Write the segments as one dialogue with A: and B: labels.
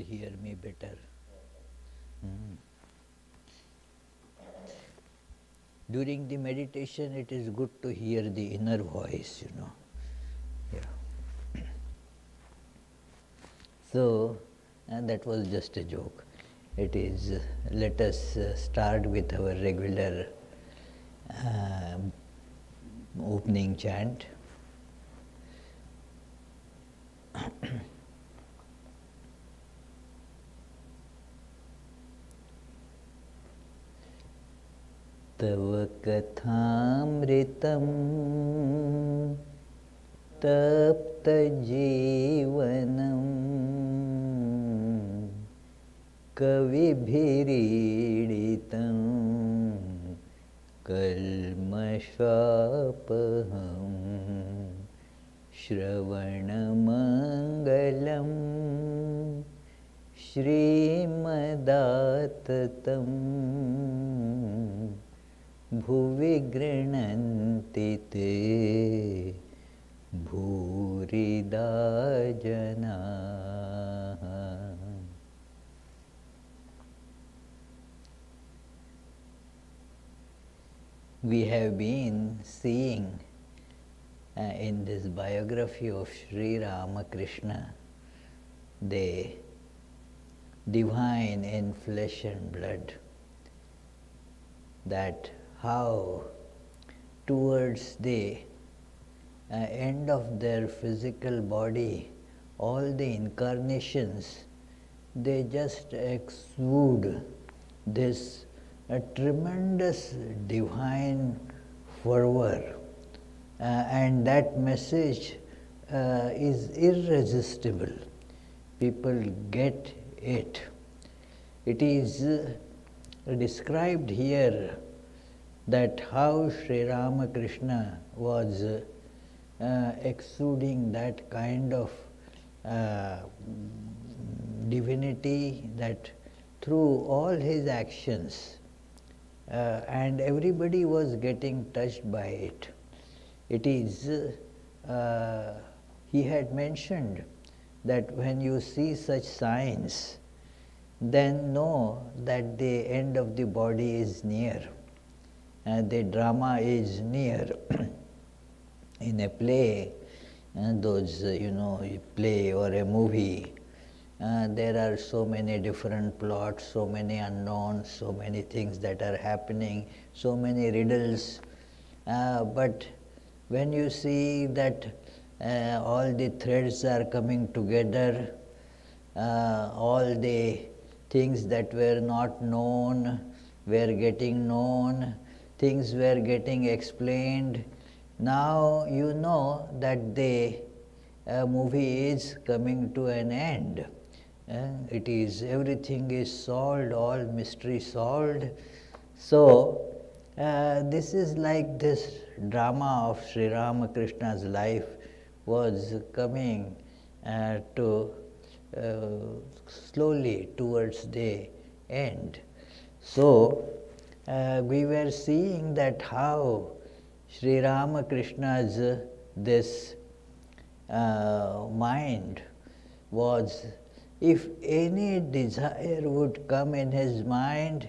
A: hear me better. During the meditation, it is good to hear the inner voice, Yeah. So, that was just a joke. It is, let us start with our regular opening chant. तव कथामृतं तप्तजीवनं कविभिरीडितं कल्मषापहं श्रवणमङ्गलं श्रीमदाततं भुवि गृह्णन्ति ते भूरिदा जनाः। We have been seeing in this biography of Sri Ramakrishna the divine in flesh and blood, that how towards the end of their physical body, all the incarnations, they just exude this tremendous divine fervor, and that message is irresistible. People get it. It is described here that how Sri Ramakrishna was exuding that kind of divinity, that through all his actions, and everybody was getting touched by it. It is, he had mentioned that when you see such signs, then know that the end of the body is near. The drama is near. In a play, those, a play or a movie, there are so many different plots, so many unknowns, so many things that are happening, so many riddles. But when you see that all the threads are coming together, all the things that were not known were getting known, things were getting explained. Now you know that the movie is coming to an end. It is, everything is solved, all mystery solved. So this is like this drama of Sri Ramakrishna's life was coming to slowly towards the end. So we were seeing that how Sri Ramakrishna's this mind was, if any desire would come in his mind,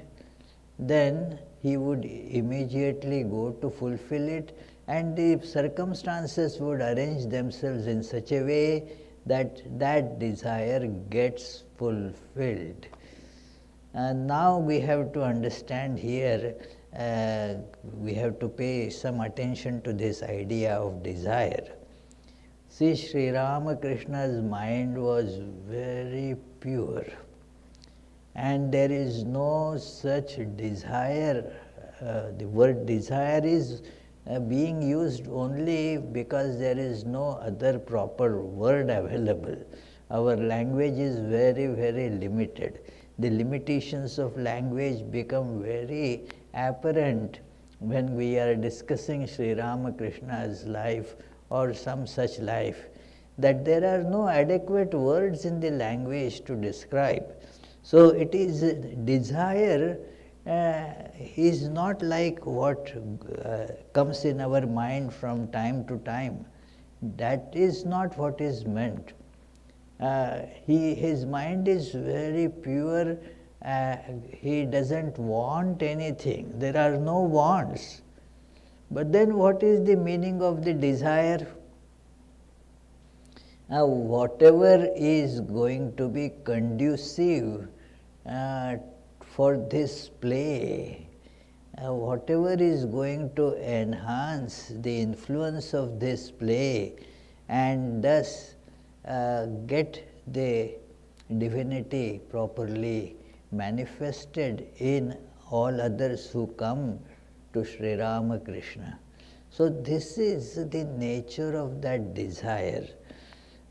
A: then he would immediately go to fulfill it, and the circumstances would arrange themselves in such a way that that desire gets fulfilled. And now we have to understand here, we have to pay some attention to this idea of desire. See, Sri Ramakrishna's mind was very pure, and there is no such desire. The word desire is being used only because there is no other proper word available. Our language is very, very limited. The limitations of language become very apparent when we are discussing Sri Ramakrishna's life or some such life, that there are no adequate words in the language to describe. So it is desire is not like what comes in our mind from time to time. That is not what is meant. His mind is very pure, he doesn't want anything, there are no wants. But then what is the meaning of the desire? Whatever is going to be conducive for this play, whatever is going to enhance the influence of this play and thus get the divinity properly manifested in all others who come to Sri Ramakrishna. So this is the nature of that desire.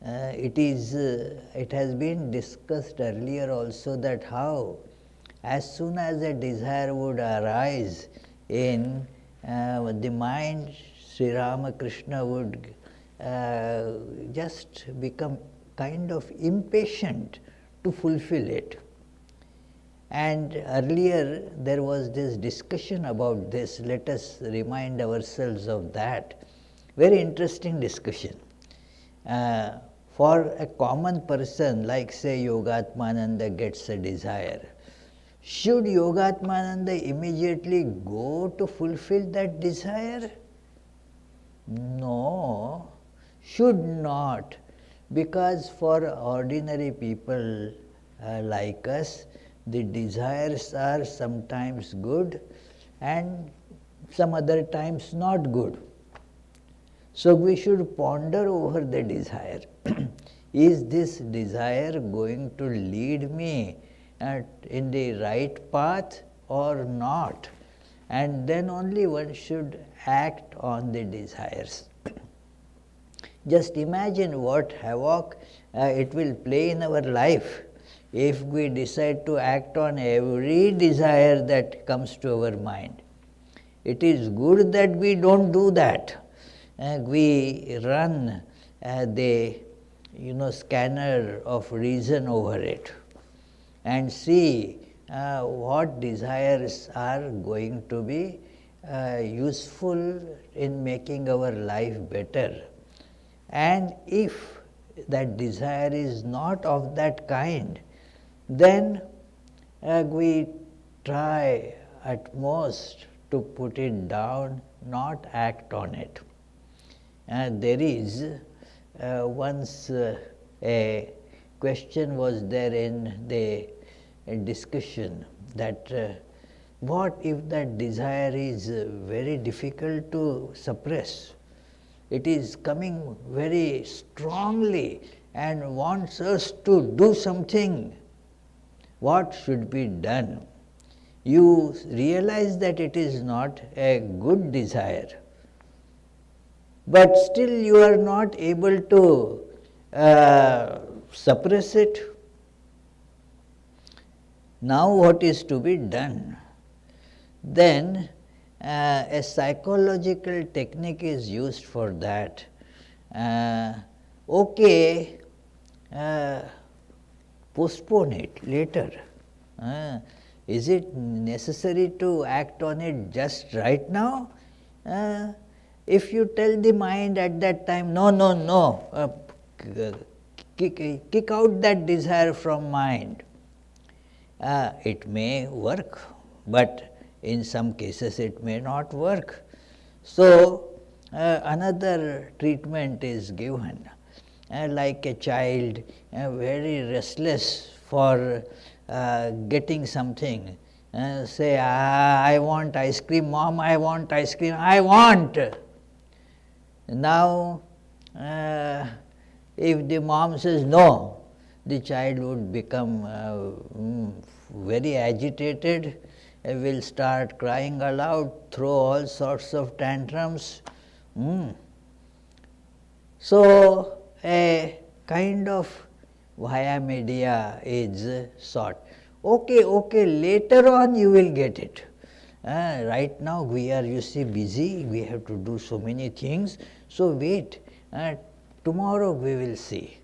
A: It has been discussed earlier also that how as soon as a desire would arise in the mind, Sri Ramakrishna would just become kind of impatient to fulfill it. And earlier there was this discussion about this. Let us remind ourselves of that. Very interesting discussion. For a common person, like say Yogatmananda gets a desire, should Yogatmananda immediately go to fulfill that desire? No, should not, because for ordinary people like us, the desires are sometimes good and some other times not good. So we should ponder over the desire. Is this desire going to lead me in the right path or not? And then only one should act on the desires. Just imagine what havoc it will play in our life if we decide to act on every desire that comes to our mind. It is good that we don't do that. We run the scanner of reason over it and see what desires are going to be useful in making our life better. And if that desire is not of that kind, then we try at most to put it down, not act on it. There is once a question was there in the discussion that what if that desire is very difficult to suppress? It is coming very strongly and wants us to do something. What should be done? You realize that it is not a good desire, but still you are not able to suppress it. Now what is to be done? Then a psychological technique is used for that. Postpone it later. Is it necessary to act on it just right now? If you tell the mind at that time, no, kick out that desire from mind, it may work, but in some cases it may not work. So another treatment is given, like a child very restless for getting something. Say, I want ice cream, mom, I want ice cream, I want. Now, if the mom says no, the child would become very agitated, will start crying aloud, throw all sorts of tantrums. So, a kind of via media is sought. Okay, later on you will get it. Right now we are, busy, we have to do so many things, so wait, tomorrow we will see.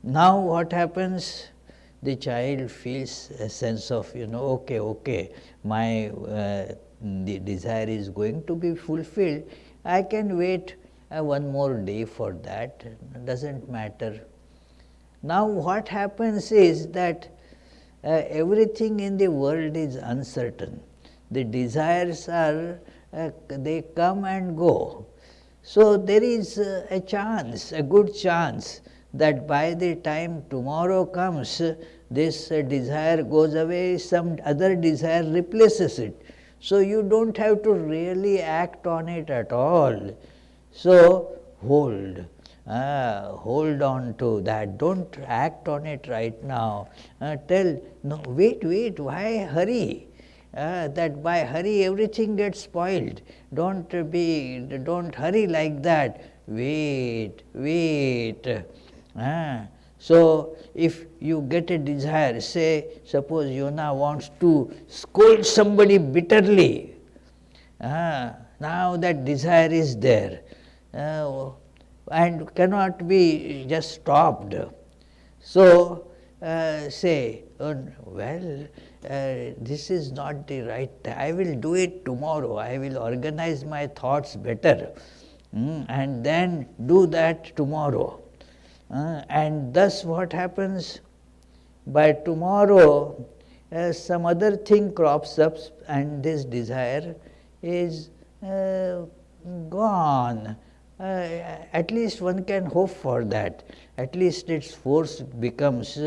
A: Now what happens? The child feels a sense of, okay, my the desire is going to be fulfilled, I can wait one more day for that, doesn't matter. Now what happens is that everything in the world is uncertain. The desires are, they come and go. So there is a chance, a good chance, that by the time tomorrow comes, this desire goes away, some other desire replaces it. So you don't have to really act on it at all. So hold. Hold on to that, don't act on it right now. Tell, no, wait, why hurry? That by hurry everything gets spoiled. Don't hurry like that. Wait. So if you get a desire, say, suppose Yona wants to scold somebody bitterly. Now that desire is there. And cannot be just stopped. So say, this is not the right time. I will do it tomorrow. I will organize my thoughts better, and then do that tomorrow. And thus what happens? By tomorrow, some other thing crops up, and this desire is gone. At least one can hope for that. At least its force becomes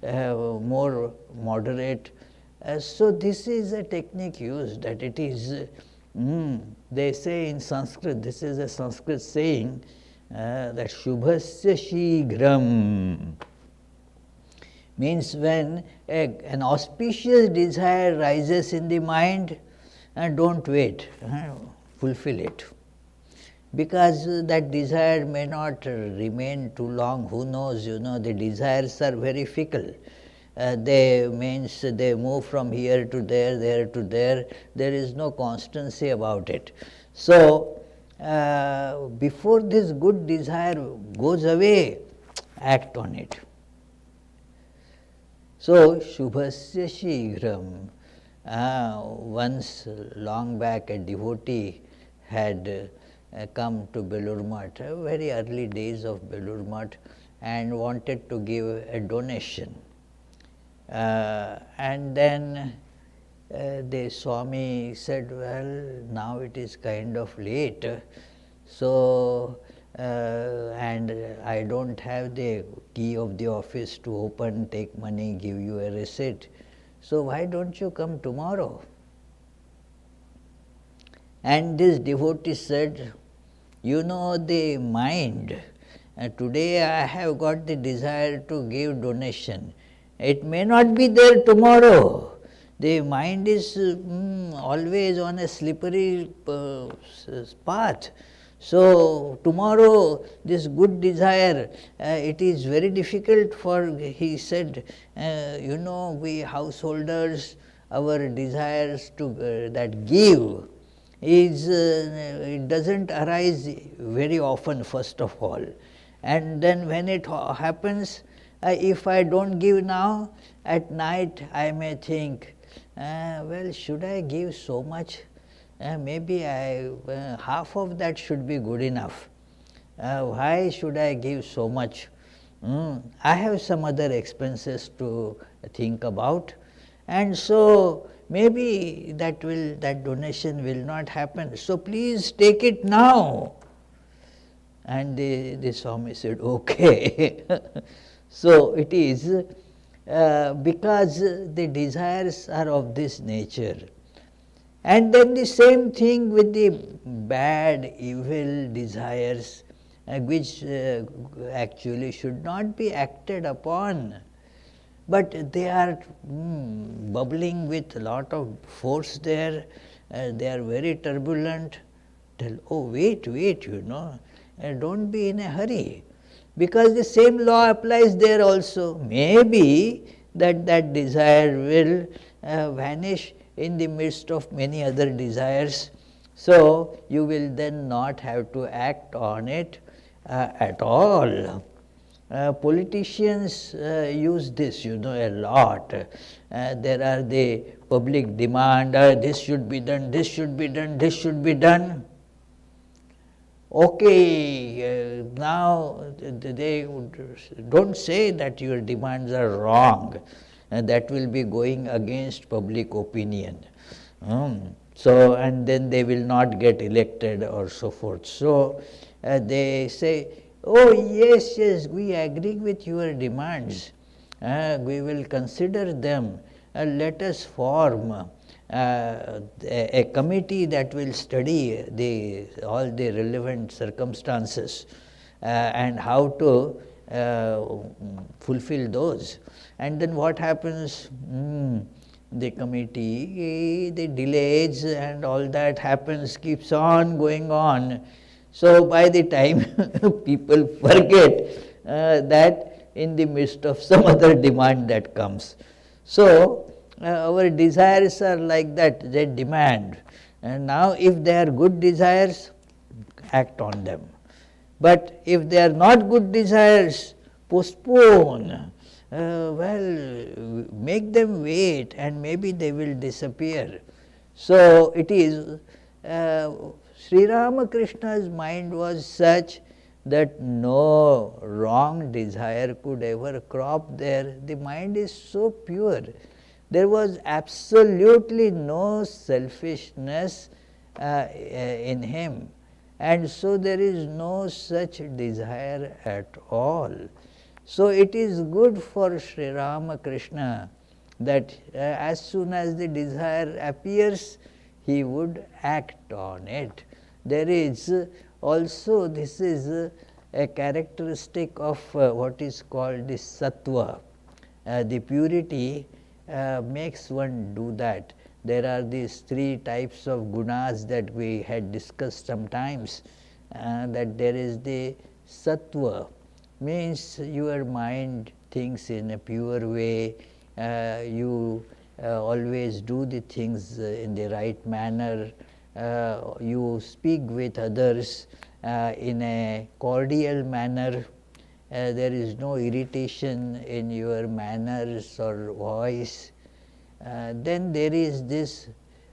A: more moderate. So this is a technique used, that it is, they say in Sanskrit, this is a Sanskrit saying, that Shubhasya Shighram, means when an auspicious desire rises in the mind, don't wait, fulfill it. Because that desire may not remain too long, who knows, the desires are very fickle. They move from here to there, there to there is no constancy about it. So, before this good desire goes away, act on it. So, Shubhasya Shighram. Once long back a devotee had come to Belur Math, very early days of Belur Math, and wanted to give a donation. And then the Swami said, well, now it is kind of late, so and I don't have the key of the office to open, take money, give you a receipt. So why don't you come tomorrow? And this devotee said, the mind, today I have got the desire to give donation. It may not be there tomorrow. The mind is always on a slippery path. So tomorrow this good desire, it is very difficult for, he said, we householders, our desires to that give is, it doesn't arise very often, first of all. And then when it happens, if I don't give now, at night I may think, well, should I give so much? Maybe half of that should be good enough. Why should I give so much? I have some other expenses to think about, and so maybe that donation will not happen. So please take it now. And the Swami said, okay. So it is because the desires are of this nature. And then the same thing with the bad, evil desires, which actually should not be acted upon, but they are bubbling with a lot of force there, they are very turbulent. Tell, oh wait, don't be in a hurry, because the same law applies there also. Maybe that desire will vanish in the midst of many other desires, so you will then not have to act on it at all. Politicians use this, a lot. There are the public demand, this should be done, this should be done, this should be done. okay, now they don't say that your demands are wrong, and that will be going against public opinion. So, and then they will not get elected or so forth. So, they say, oh yes, yes, we agree with your demands, we will consider them, let us form a committee that will study all the relevant circumstances and how to fulfill those. And then what happens? The committee, the delays and all that happens, keeps on going on. So by the time people forget that in the midst of some other demand that comes. So our desires are like that, they demand. And now if they are good desires, act on them. But if they are not good desires, postpone. Make them wait and maybe they will disappear. So it is, Sri Ramakrishna's mind was such that no wrong desire could ever crop there. The mind is so pure. There was absolutely no selfishness in him, and so there is no such desire at all. So it is good for Sri Ramakrishna that as soon as the desire appears, he would act on it. There is also, this is a characteristic of what is called the sattva. The purity makes one do that. There are these three types of gunas that we had discussed sometimes, that there is the sattva, means your mind thinks in a pure way, you always do the things in the right manner, you speak with others in a cordial manner, there is no irritation in your manners or voice. Then there is this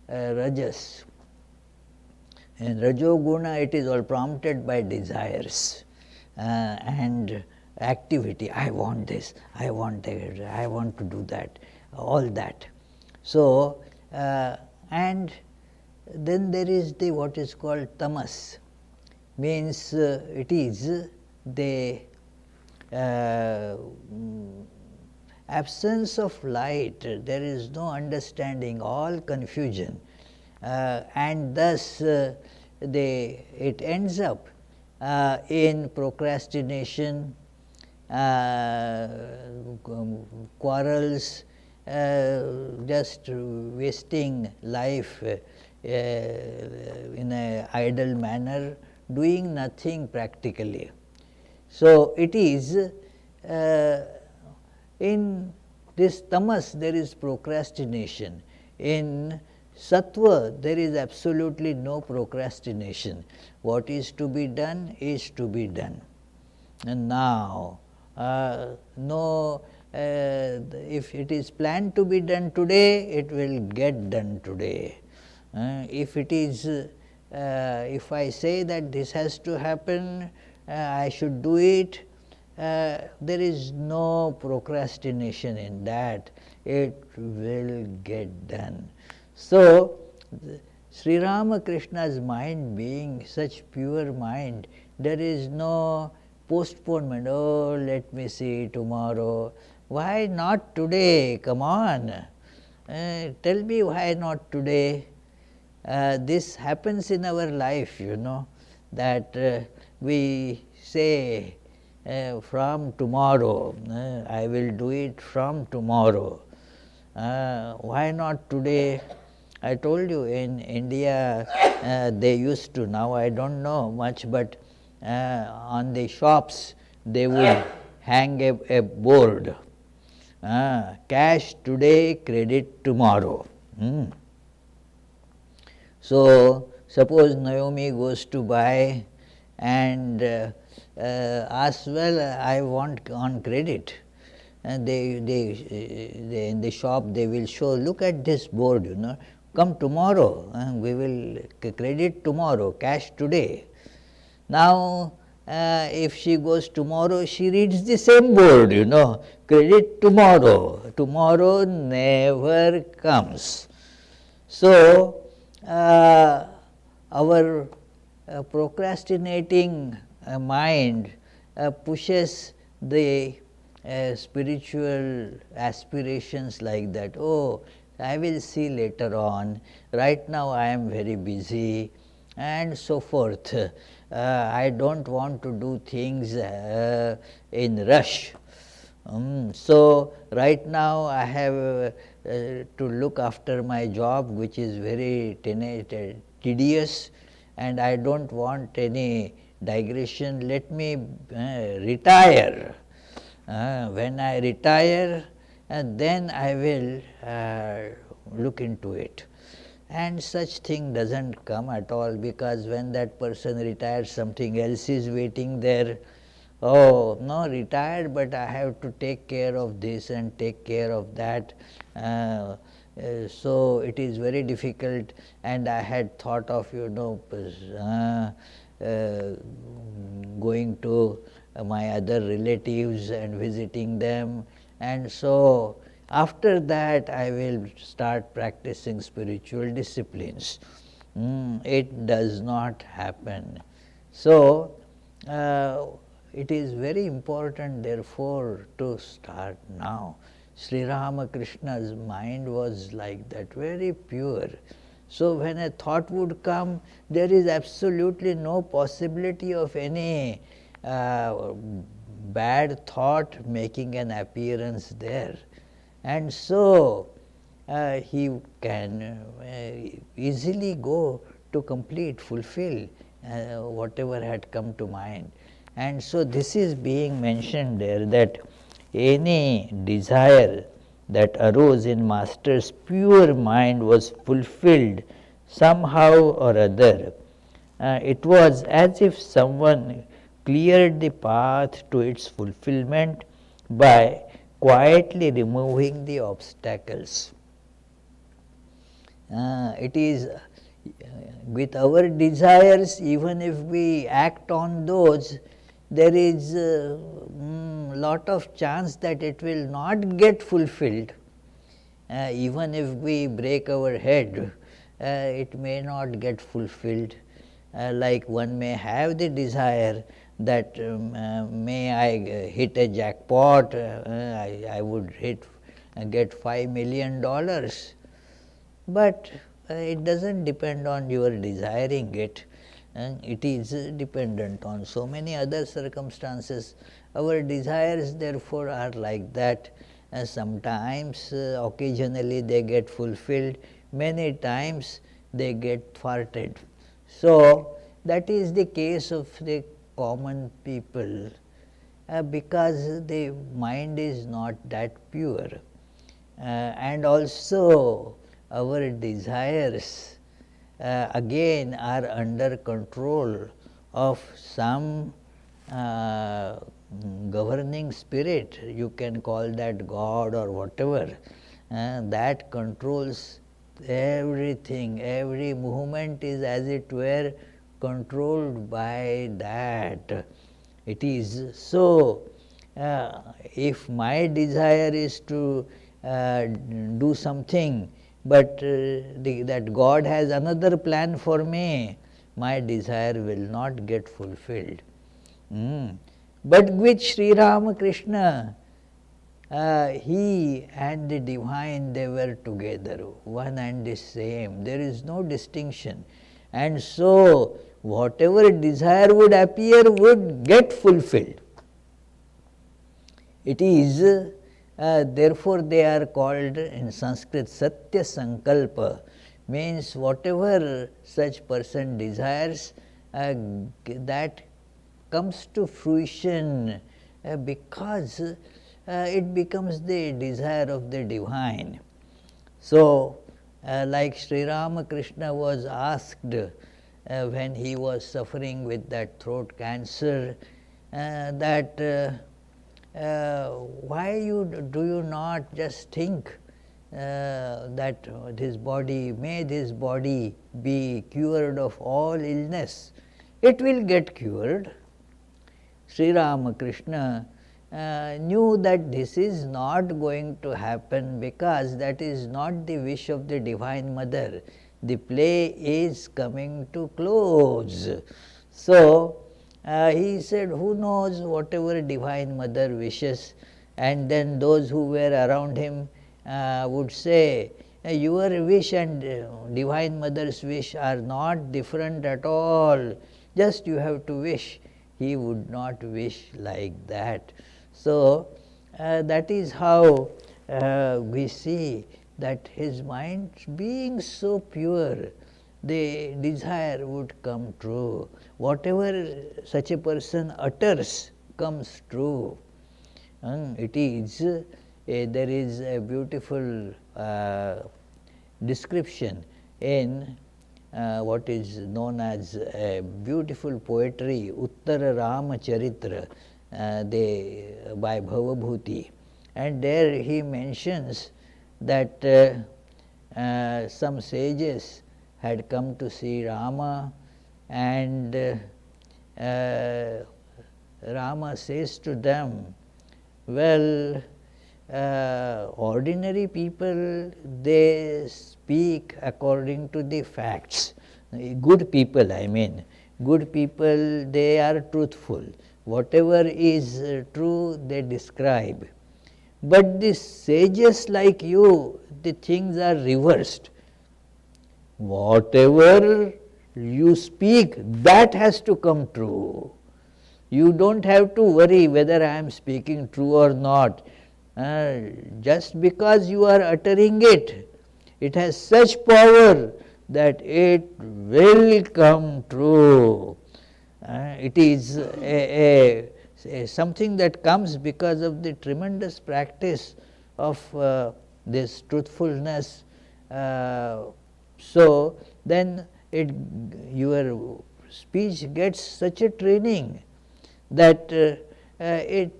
A: rajas. In Rajo Guna, it is all prompted by desires and activity. I want this, I want that, I want to do that, all that. So, and then there is the what is called tamas, means it is the absence of light, there is no understanding, all confusion, and thus it ends up in procrastination, quarrels, just wasting life in an idle manner, doing nothing practically. So it is in this tamas there is procrastination, in sattva there is absolutely no procrastination. What is to be done is to be done. And now, if it is planned to be done today, it will get done today. If it is, if I say that this has to happen, I should do it, there is no procrastination in that, it will get done. So, Sri Ramakrishna's mind being such pure mind, there is no postponement, oh let me see tomorrow, why not today, come on, tell me why not today. This happens in our life, you know, that we say from tomorrow, I will do it from tomorrow, why not today. I told you in India they used to, now I don't know much, but on the shops they would hang a board, cash today, credit tomorrow. So suppose Naomi goes to buy and asks, well, I want on credit, and they in the shop they will show, look at this board, you know, come tomorrow, we will credit tomorrow, cash today. Now, if she goes tomorrow, she reads the same board, credit tomorrow. Tomorrow never comes. So, our procrastinating mind pushes the spiritual aspirations like that. Oh, I will see later on, right now I am very busy, and so forth. I do not want to do things in rush. So, right now I have to look after my job, which is very tedious, and I do not want any digression. Let me retire. When I retire, then I will look into it. And such thing does not come at all, because when that person retires, something else is waiting there. Oh, no, retired, but I have to take care of this and take care of that. So, it is very difficult, and I had thought of going to my other relatives and visiting them, and so after that I will start practicing spiritual disciplines. It does not happen. So, it is very important therefore to start now. Sri Ramakrishna's mind was like that, very pure. So, when a thought would come, there is absolutely no possibility of any bad thought making an appearance there. And so, he can easily go to complete, fulfill whatever had come to mind. And so, this is being mentioned there, that any desire that arose in Master's pure mind was fulfilled somehow or other. It was as if someone cleared the path to its fulfillment by quietly removing the obstacles. It is with our desires, even if we act on those, there is a lot of chance that it will not get fulfilled. Even if we break our head, it may not get fulfilled. Like one may have the desire that may I hit a jackpot, I would get $5 million, but it does not depend on your desiring it. It is dependent on so many other circumstances. Our desires therefore are like that. Sometimes, occasionally they get fulfilled, many times they get thwarted. So, that is the case of the common people, because the mind is not that pure, and also our desires again are under control of some governing spirit. You can call that God or whatever, that controls everything. Every movement is as it were controlled by that. It is so. If my desire is to do something, but that God has another plan for me, my desire will not get fulfilled. But with Sri Ramakrishna, he and the divine, they were together, one and the same. There is no distinction. And so, whatever desire would appear would get fulfilled. It is therefore, they are called in Sanskrit Satya Sankalpa, means whatever such person desires, that comes to fruition because it becomes the desire of the divine. So, like Sri Ramakrishna was asked when he was suffering with that throat cancer, that why do you not just think that this body, may this body be cured of all illness, it will get cured. Sri Ramakrishna knew that this is not going to happen, because that is not the wish of the Divine Mother. The play is coming to close. So, he said, who knows, whatever Divine Mother wishes. And then those who were around him would say, your wish and Divine Mother's wish are not different at all, just you have to wish. He would not wish like that. So, that is how we see that his mind being so pure, the desire would come true. Whatever such a person utters comes true. It is there is a beautiful description in what is known as a beautiful poetry, Uttara Rama Charitra, by Bhavabhuti, and there he mentions that some sages had come to see Rama, and Rama says to them, well, ordinary people, they speak according to the facts. Good people, I mean, good people, they are truthful. Whatever is true, they describe. But the sages like you, the things are reversed. Whatever you speak, that has to come true. You don't have to worry whether I am speaking true or not. Just because you are uttering it, it has such power that it will come true. It is something that comes because of the tremendous practice of this truthfulness. So, then your speech gets such a training that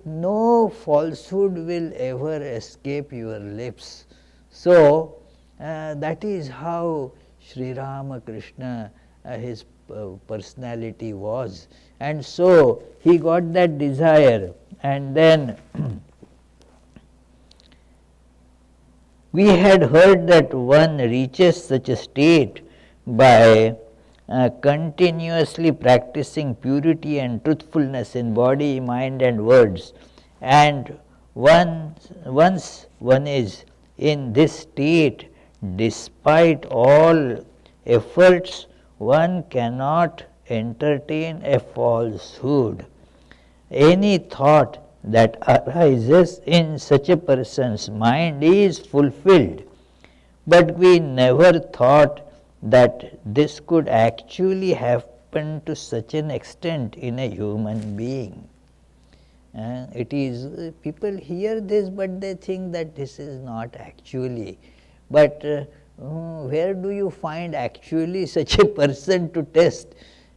A: no falsehood will ever escape your lips. So, that is how Sri Ramakrishna, his personality was, and so he got that desire, and then we had heard that one reaches such a state by continuously practicing purity and truthfulness in body, mind and words, and once one is in this state, despite all efforts, one cannot entertain a falsehood. Any thought that arises in such a person's mind is fulfilled, but we never thought that this could actually happen to such an extent in a human being. It is, people hear this, but they think that this is not actually. But where do you find actually such a person to test?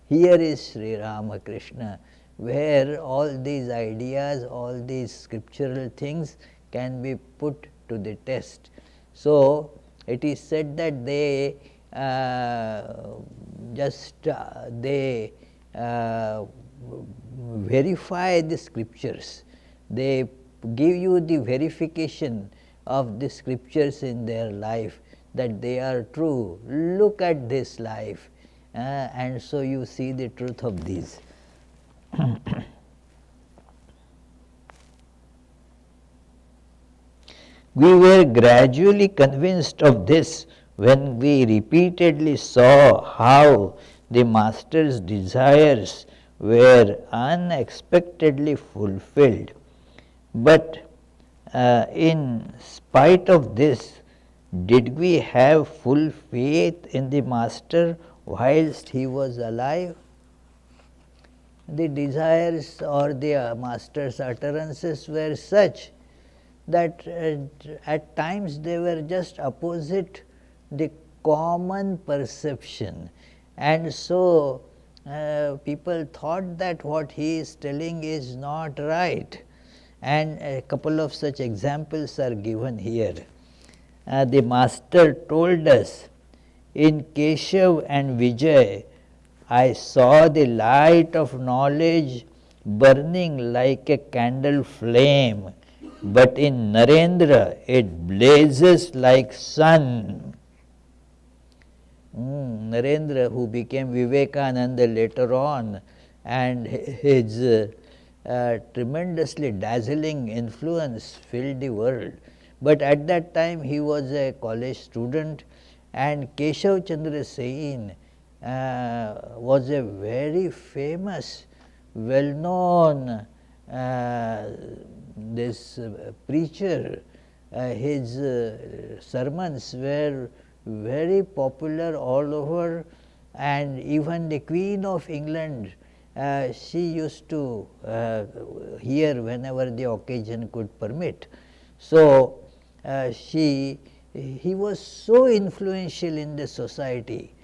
A: Here is Sri Ramakrishna, where all these ideas, all these scriptural things can be put to the test. So, it is said that they verify the scriptures. They give you the verification of the scriptures in their life, that they are true. Look at this life, and so you see the truth of these. We were gradually convinced of this when we repeatedly saw how the Master's desires were unexpectedly fulfilled. But in spite of this, did we have full faith in the Master whilst he was alive? The desires or the Master's utterances were such that at times they were just opposite the common perception, and so people thought that what he is telling is not right, and a couple of such examples are given here. The Master told us, in Keshav and Vijay, I saw the light of knowledge burning like a candle flame, but in Narendra it blazes like sun. Narendra, who became Vivekananda later on, and his tremendously dazzling influence filled the world. But at that time he was a college student, and Keshav Chandra Sen was a very famous, well-known this preacher. His sermons were very popular all over, and even the Queen of England, she used to hear whenever the occasion could permit. So, he was so influential in the society.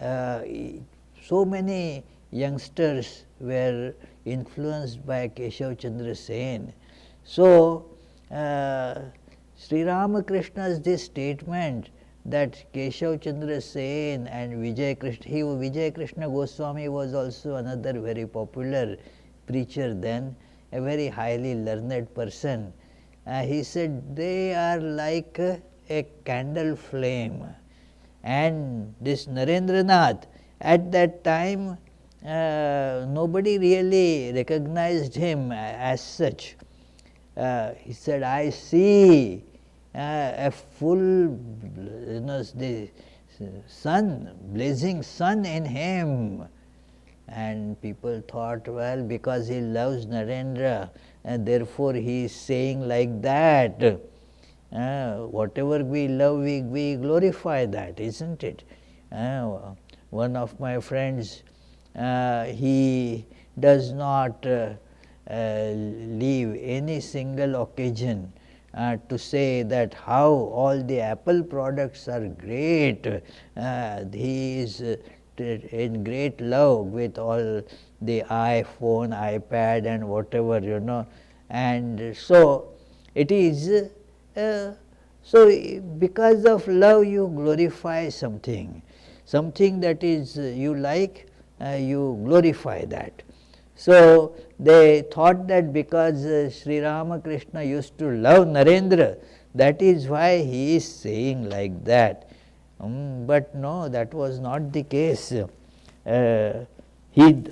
A: So many youngsters were influenced by Keshav Chandra Sen. So, Sri Ramakrishna's this statement that Keshav Chandra Sen and Vijay Krishna Goswami was also another very popular preacher then, a very highly learned person. He said they are like a candle flame, and this Narendranath, at that time nobody really recognized him as such. He said, I see a full, the sun, blazing sun in him. And people thought, well, because he loves Narendra, and therefore he is saying like that. Whatever we love, we glorify that, isn't it? One of my friends, he does not leave any single occasion to say that how all the Apple products are great. He is in great love with all the iPhone, iPad and whatever, and so it is, so because of love you glorify something that is you like, you glorify that. So they thought that because Sri Ramakrishna used to love Narendra, that is why he is saying like that. But no, that was not the case. He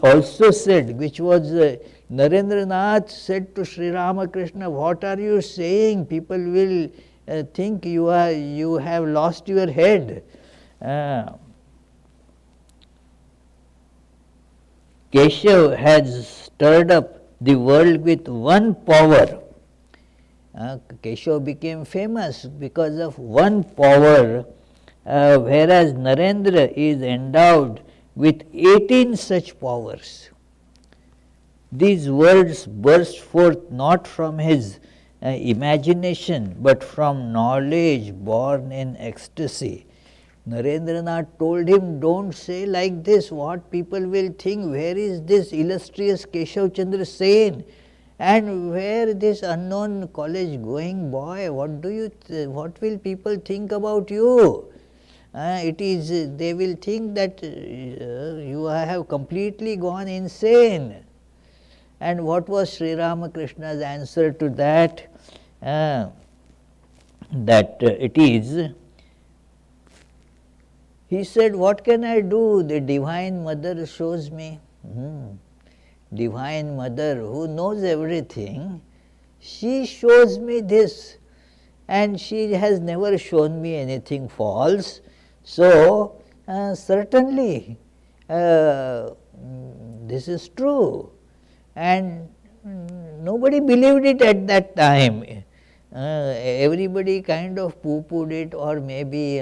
A: also said, which was Narendranath said to Sri Ramakrishna, what are you saying? People will think you have lost your head. Keshav has stirred up the world with one power. Keshav became famous because of one power, whereas Narendra is endowed with 18 such powers. These words burst forth not from his imagination, but from knowledge born in ecstasy. Narendranath told him, don't say like this, what people will think, where is this illustrious Keshav Chandra Sen, and where this unknown college going boy, what will people think about you? They will think that you have completely gone insane. And what was Sri Ramakrishna's answer to that? It is, he said, what can I do? The Divine Mother shows me. Divine Mother who knows everything, she shows me this, and she has never shown me anything false. So, certainly this is true, and nobody believed it at that time. Everybody kind of poo-pooed it, or maybe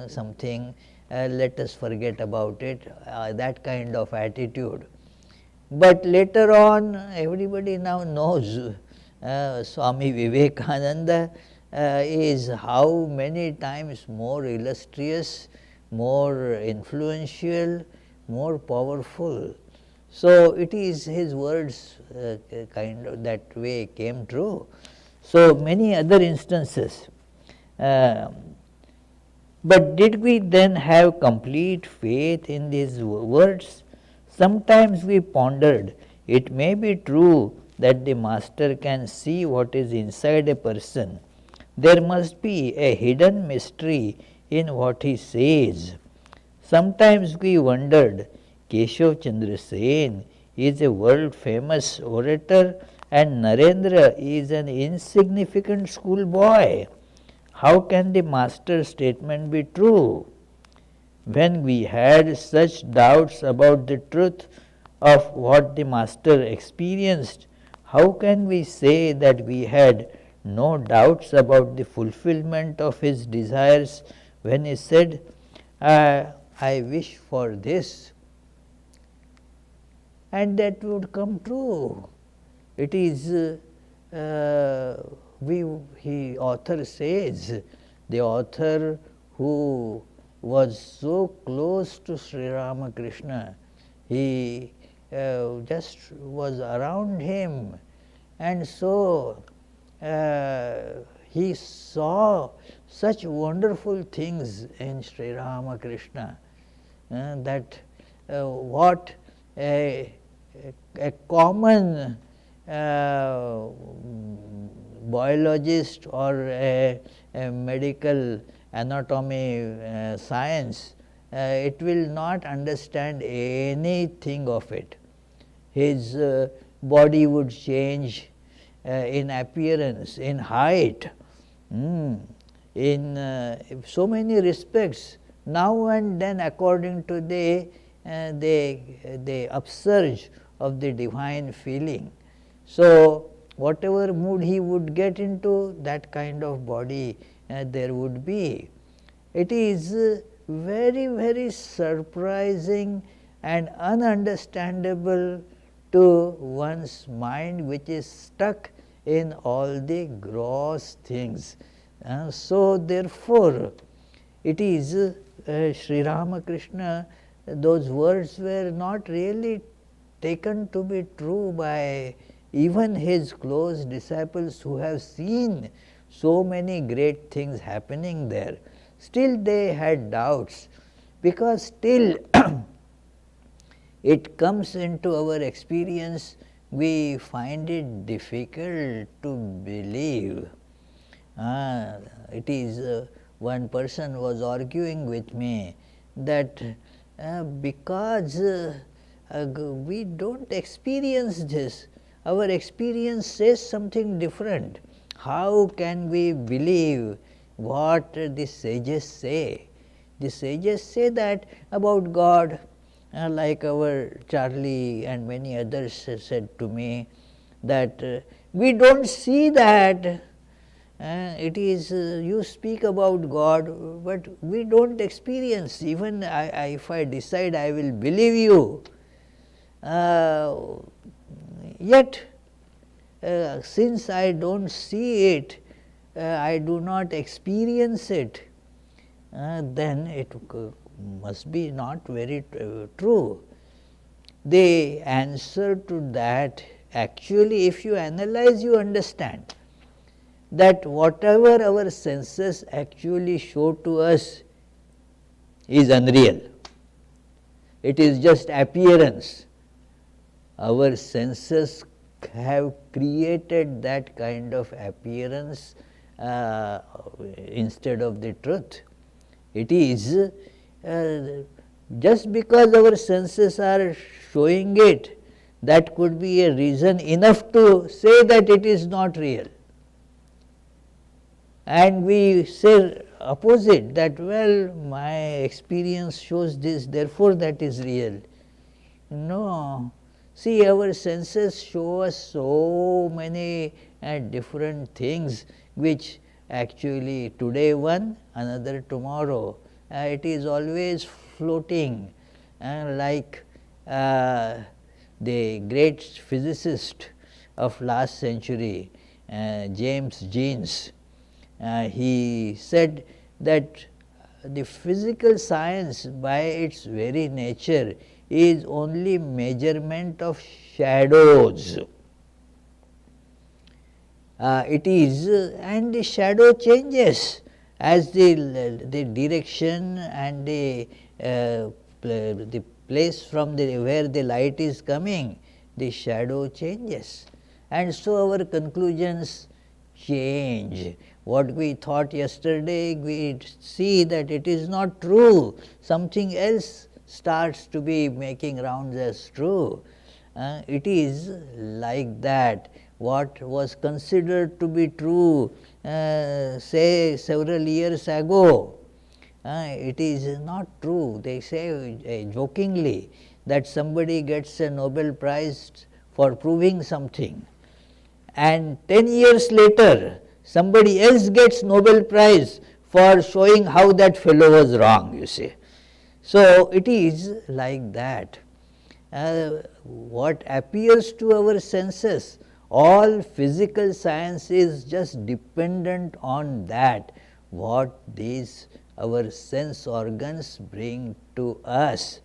A: something, let us forget about it, that kind of attitude. But later on, everybody now knows Swami Vivekananda is how many times more illustrious, more influential, more powerful. So it is his words kind of that way came true. So many other instances. But did we then have complete faith in these words? Sometimes we pondered, it may be true that the master can see what is inside a person. There must be a hidden mystery in what he says. Sometimes we wondered, Keshav Chandra Sen is a world famous orator and Narendra is an insignificant schoolboy. How can the master's statement be true? When we had such doubts about the truth of what the master experienced, how can we say that we had no doubts about the fulfillment of his desires when he said, I wish for this, and that would come true. It is, author says, the author who was so close to Sri Ramakrishna, he just was around him, and so he saw such wonderful things in Sri Ramakrishna that what a common biologist or a medical anatomy science, it will not understand anything of it. His body would change in appearance, in height, in so many respects. Now and then, according to the upsurge of the divine feeling. So, whatever mood he would get into, that kind of body there would be. It is very, very surprising and ununderstandable to one's mind, which is stuck in all the gross things. So, therefore, it is Sri Ramakrishna, those words were not really taken to be true by even his close disciples who have seen so many great things happening there. Still they had doubts, because still it comes into our experience, we find it difficult to believe. It is one person was arguing with me that because we don't experience this, our experience says something different. How can we believe what the sages say? The sages say that about God, like our Charlie and many others said to me, that we don't see that. It is you speak about God, but we don't experience. Even if I decide I will believe you, yet since I don't see it, I do not experience it, then it must be not very true. The answer to that, actually, if you analyze, you understand that whatever our senses actually show to us is unreal. It is just appearance. Our senses have created that kind of appearance instead of the truth. It is just because our senses are showing it, that could be a reason enough to say that it is not real. And we say opposite, that well, my experience shows this, therefore that is real. No. See, our senses show us so many different things, which actually today one, another tomorrow. It is always floating, like the great physicist of last century, James Jeans. He said that the physical science by its very nature is only measurement of shadows. It is, and the shadow changes as the direction and the place from where the light is coming, the shadow changes. And so our conclusions change. What we thought yesterday, we see that it is not true. Something else starts to be making rounds as true. It is like that. What was considered to be true, say several years ago, it is not true. They say jokingly that somebody gets a Nobel Prize for proving something, and 10 years later somebody else gets Nobel Prize for showing how that fellow was wrong, you see. So, it is like that. What appears to our senses, all physical science is just dependent on that, what these our sense organs bring to us.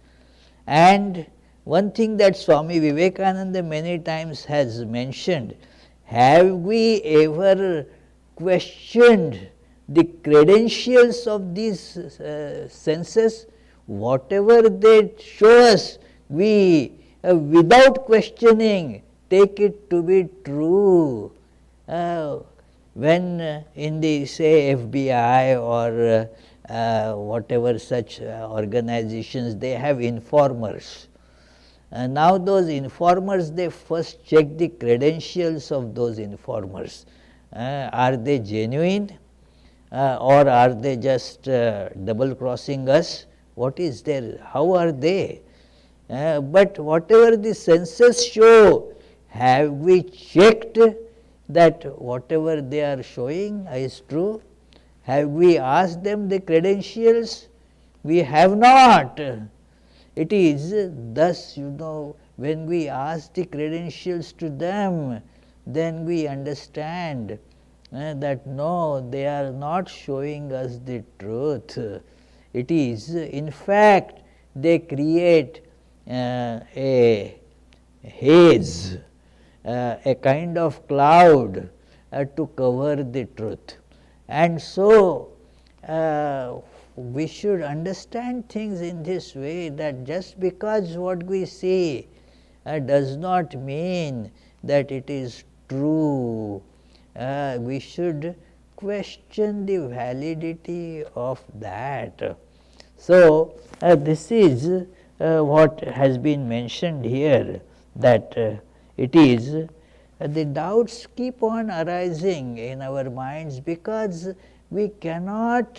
A: And one thing that Swami Vivekananda many times has mentioned, have we ever questioned the credentials of these senses? Whatever they show us, we without questioning take it to be true. When in the say FBI or whatever such organizations, they have informers. Now those informers, they first check the credentials of those informers. Are they genuine or are they just double crossing us? What is there? How are they? But whatever the senses show, have we checked that whatever they are showing is true? Have we asked them the credentials? We have not. It is thus, when we ask the credentials to them, then we understand that no, they are not showing us the truth. It is, in fact, they create a haze, a kind of cloud to cover the truth. And so, we should understand things in this way, that just because what we see does not mean that it is true. We should question the validity of that. So, this is what has been mentioned here, that it is the doubts keep on arising in our minds because we cannot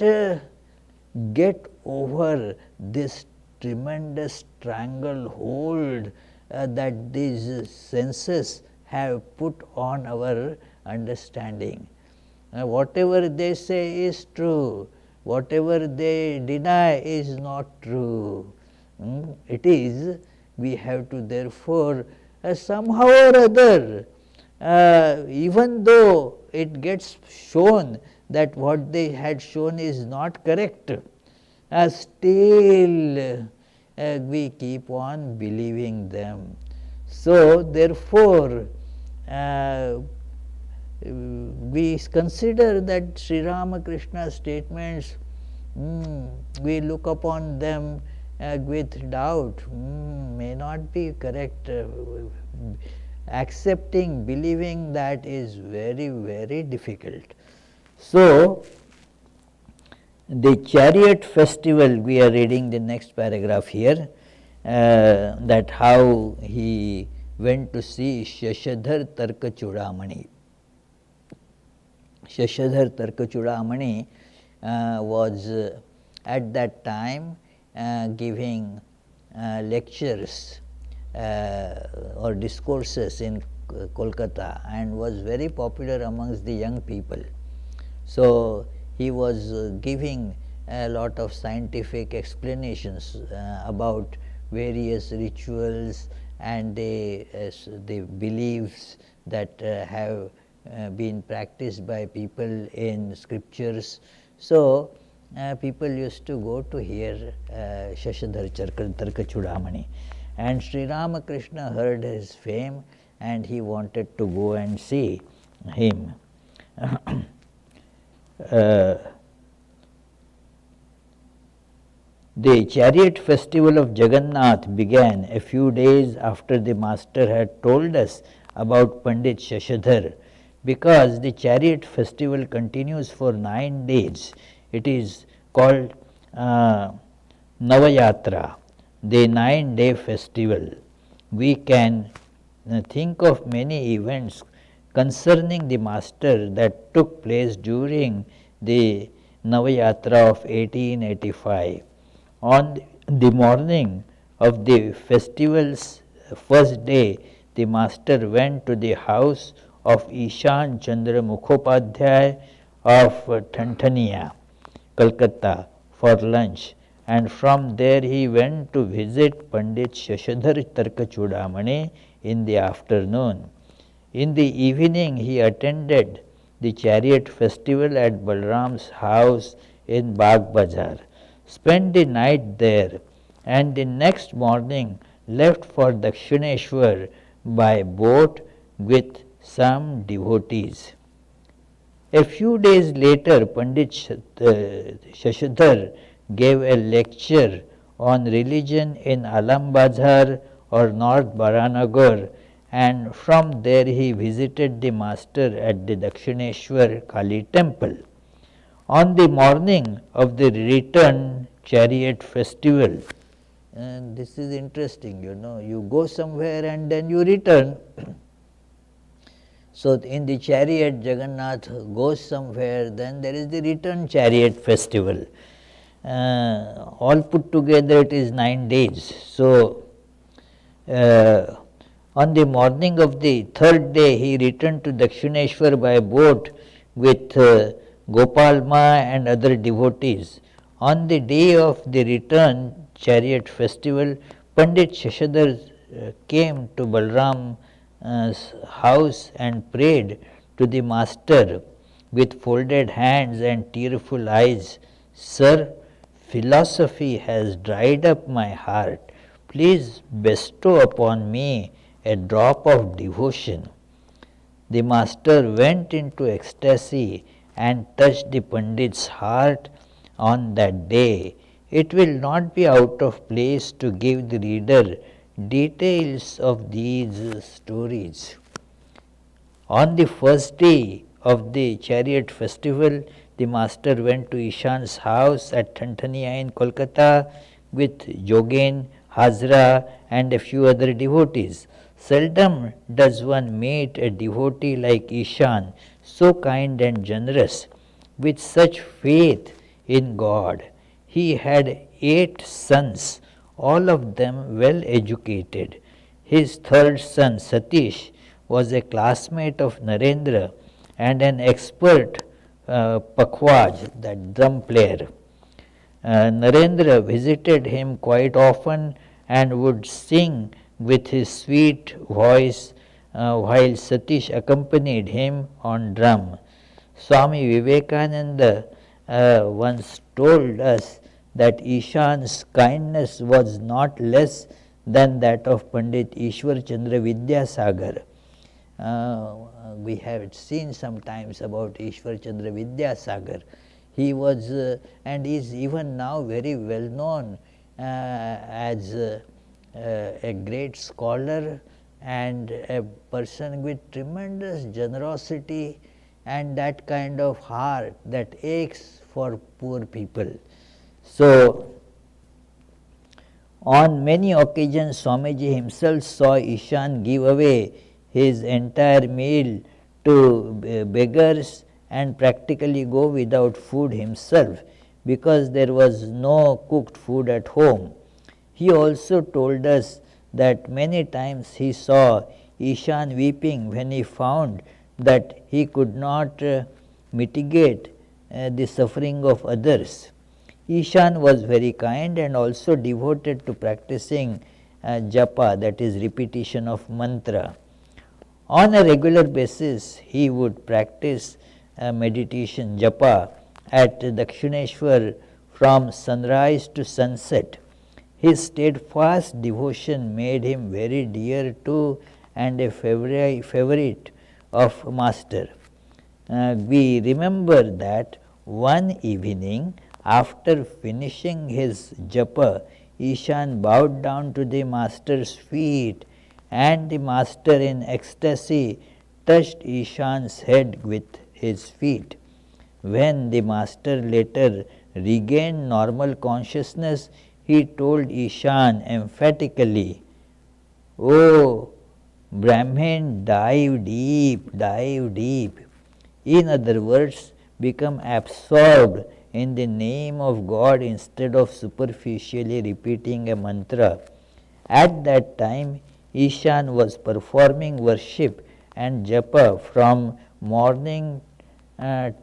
A: get over this tremendous stranglehold that these senses have put on our understanding. Whatever they say is true, whatever they deny is not true. It is, we have to therefore somehow or other, even though it gets shown that what they had shown is not correct, still we keep on believing them. So, therefore, we consider that Sri Ramakrishna's statements, we look upon them with doubt, may not be correct. Accepting, believing that is very, very difficult. So, the chariot festival, we are reading the next paragraph here, that how he went to see Shashadhar Tarka Chudamani. Shashadhar Tarka Chudamani was at that time giving lectures or discourses in Kolkata, and was very popular amongst the young people. So, he was giving a lot of scientific explanations about various rituals and the beliefs that have been practiced by people in scriptures. So, people used to go to hear Shashadhar Tarka Chudamani, and Sri Ramakrishna heard his fame and he wanted to go and see him. The chariot festival of Jagannath began a few days after the master had told us about Pandit Shashadhar. Because the chariot festival continues for 9 days, it is called Navayatra, the 9-day festival. We can think of many events concerning the master that took place during the Navayatra of 1885. On the morning of the festival's first day, the master went to the house of Ishan Chandra Mukhopadhyay of Thantania, Calcutta, for lunch, and from there he went to visit Pandit Shashadhar Tarkachudamani in the afternoon. In the evening he attended the chariot festival at Balram's house in Bagh Bazar, spent the night there, and the next morning left for Dakshineshwar by boat with some devotees. A few days later, Pandit Shashadhar gave a lecture on religion in Alam Bazar or North Baranagar, and from there he visited the master at the Dakshineshwar Kali temple. On the morning of the return chariot festival, and this is interesting, you go somewhere and then you return. So in the chariot, Jagannath goes somewhere, then there is the return chariot festival. All put together it is 9 days. So on the morning of the third day, he returned to Dakshineshwar by boat with Gopalma and other devotees. On the day of the return chariot festival, Pandit Shashadhar came to Balram's house and prayed to the master with folded hands and tearful eyes, "Sir, philosophy has dried up my heart. Please bestow upon me a drop of devotion." The master went into ecstasy and touched the Pandit's heart on that day. It will not be out of place to give the reader details of these stories. On the first day of the chariot festival, the master went to Ishan's house at Thantania in Kolkata with Jogen, Hazra and a few other devotees. Seldom does one meet a devotee like Ishan, so kind and generous, with such faith in God. He had 8 sons, all of them well educated. His third son, Satish, was a classmate of Narendra and an expert pakhwaj, that drum player. Narendra visited him quite often and would sing with his sweet voice while Satish accompanied him on drum. Swami Vivekananda once told us that Ishan's kindness was not less than that of Pandit Ishwar Chandra Vidyasagar. We have seen sometimes about Ishwar Chandra Vidyasagar. He was and is even now very well known as a great scholar and a person with tremendous generosity and that kind of heart that aches for poor people. So, on many occasions Swamiji himself saw Ishan give away his entire meal to beggars and practically go without food himself because there was no cooked food at home. He also told us that many times he saw Ishan weeping when he found that he could not mitigate the suffering of others. Ishan was very kind and also devoted to practicing japa, that is repetition of mantra. On a regular basis he would practice meditation japa at Dakshineshwar from sunrise to sunset. His steadfast devotion made him very dear to and a favorite of master. We remember that one evening After finishing his japa, Ishan bowed down to the master's feet, and the master in ecstasy touched Ishan's head with his feet. When the master later regained normal consciousness, he told Ishan emphatically, "Oh, Brahmin, dive deep, dive deep." In other words, become absorbed in the name of God instead of superficially repeating a mantra. At that time, Ishan was performing worship and japa from morning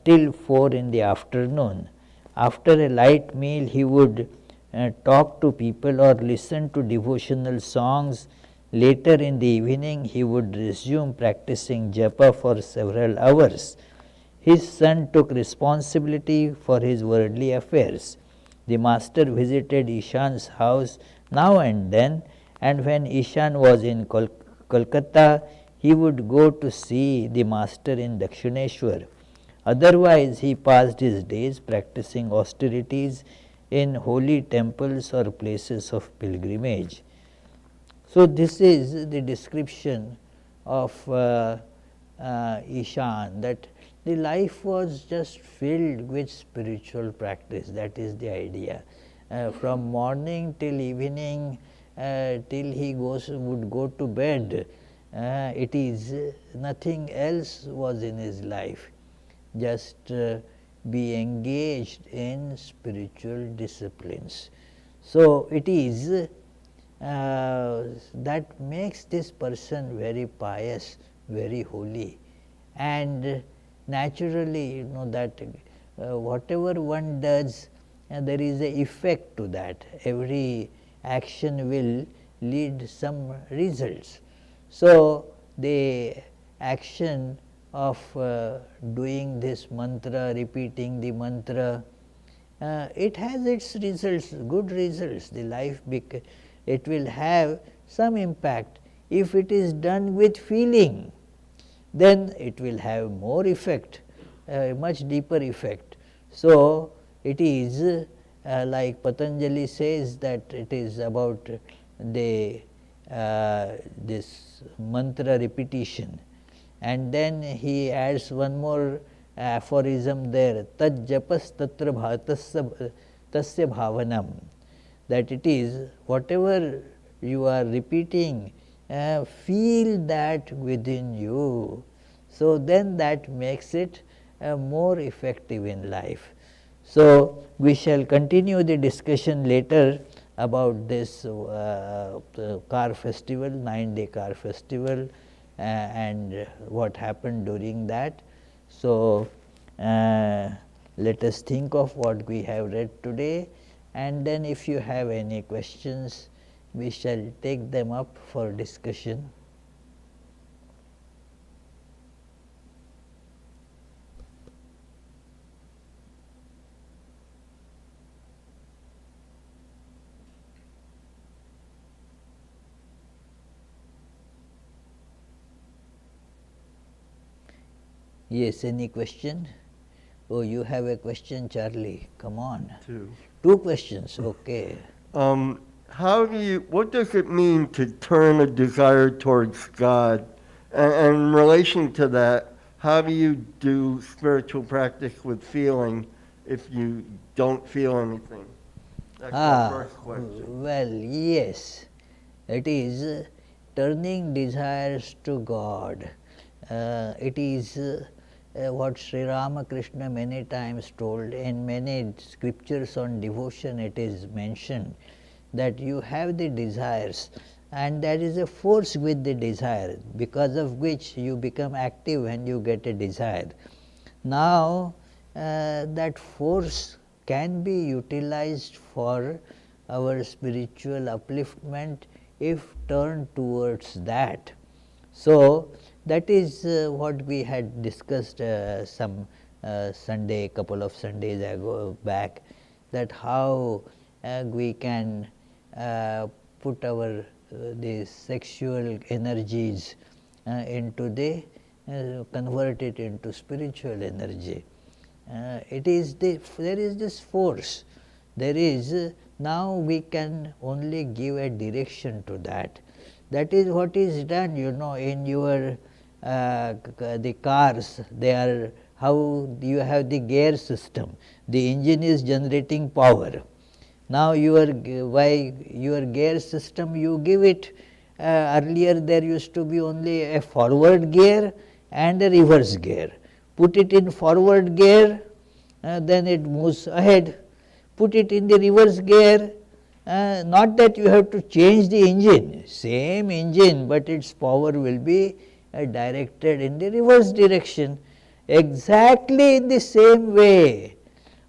A: till 4 in the afternoon. After a light meal, he would talk to people or listen to devotional songs. Later in the evening, he would resume practicing japa for several hours. His son took responsibility for his worldly affairs. The master visited Ishan's house now and then, and when Ishan was in Kolkata, he would go to see the master in Dakshineshwar. Otherwise, he passed his days practicing austerities in holy temples or places of pilgrimage. So, this is the description of Ishan, that the life was just filled with spiritual practice. That is the idea. From morning till evening, till he would go to bed, it is nothing else was in his life. Just be engaged in spiritual disciplines. So, it is that makes this person very pious, very holy, and naturally, you know that whatever one does, there is a effect to that. Every action will lead some results. So, the action of doing this mantra, repeating the mantra, it has its results, good results. The life, it will have some impact. If it is done with feeling, then it will have more effect, much deeper effect. So, it is like Patanjali says that it is about the this mantra repetition, and then he adds one more aphorism there, tad japas tatra tasya bhavanam, that it is whatever you are repeating, feel that within you. So, then that makes it more effective in life. So, we shall continue the discussion later about this car festival, 9-day car festival, and what happened during that. So, let us think of what we have read today, and then if you have any questions, we shall take them up for discussion. Yes, any question? Oh, you have a question, Charlie. Come on. Two questions, okay.
B: What does it mean to turn a desire towards God? And in relation to that, how do you do spiritual practice with feeling if you don't feel anything? That's my first question.
A: Well, yes, it is turning desires to God. It is what Sri Ramakrishna many times told. In many scriptures on devotion it is mentioned that you have the desires, and there is a force with the desire, because of which you become active when you get a desire. Now, that force can be utilized for our spiritual upliftment if turned towards that. So, that is what we had discussed some Sunday, couple of Sundays ago back, that how we can put our the sexual energies into the convert it into spiritual energy. There is this force. There is, now we can only give a direction to that. That is what is done, in your the cars. They are, how you have the gear system. The engine is generating power. Now by your gear system you give it, earlier there used to be only a forward gear and a reverse gear. Put it in forward gear, then it moves ahead. Put it in the reverse gear, not that you have to change the engine, same engine, but its power will be directed in the reverse direction. Exactly in the same way,